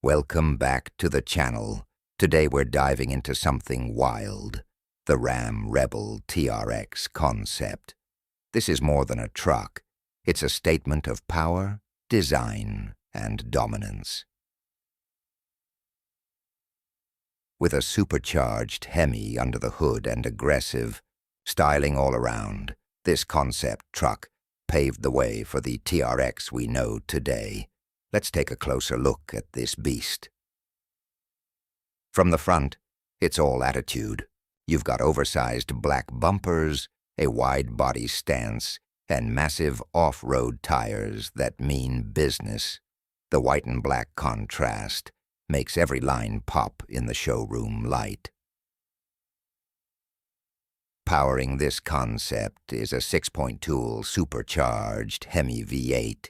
Welcome back to the channel. Today we're diving into something wild, the Ram Rebel TRX Concept. This is more than a truck. It's a statement of power, design, and dominance. With a supercharged Hemi under the hood and aggressive styling all around, this concept truck paved the way for the TRX we know today. Let's take a closer look at this beast. From the front, it's all attitude. You've got oversized black bumpers, a wide body stance, and massive off-road tires that mean business. The white and black contrast makes every line pop in the showroom light. Powering this concept is a 6.2 supercharged Hemi V8.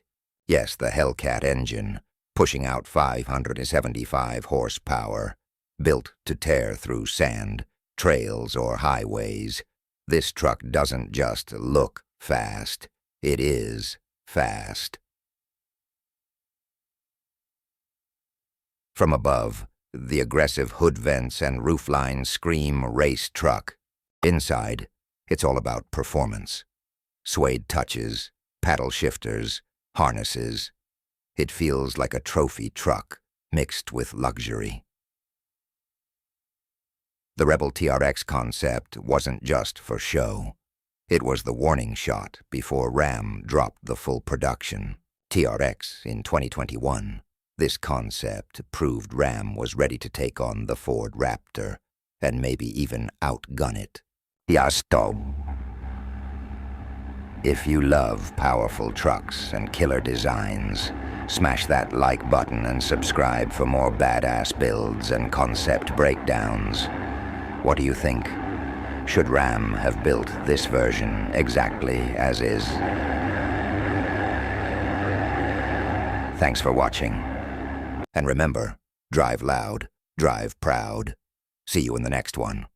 Yes, the Hellcat engine, pushing out 575 horsepower, built to tear through sand, trails, or highways. This truck doesn't just look fast, it is fast. From above, the aggressive hood vents and roofline scream race truck. Inside, it's all about performance. Suede touches, paddle shifters, harnesses. It feels like a trophy truck mixed with luxury. The Rebel TRX concept wasn't just for show. It was the warning shot before Ram dropped the full production TRX in 2021. This concept proved Ram was ready to take on the Ford Raptor and maybe even outgun it. Stop. If you love powerful trucks and killer designs, smash that like button and subscribe for more badass builds and concept breakdowns. What do you think? Should Ram have built this version exactly as is? Thanks for watching. And remember, drive loud, drive proud. See you in the next one.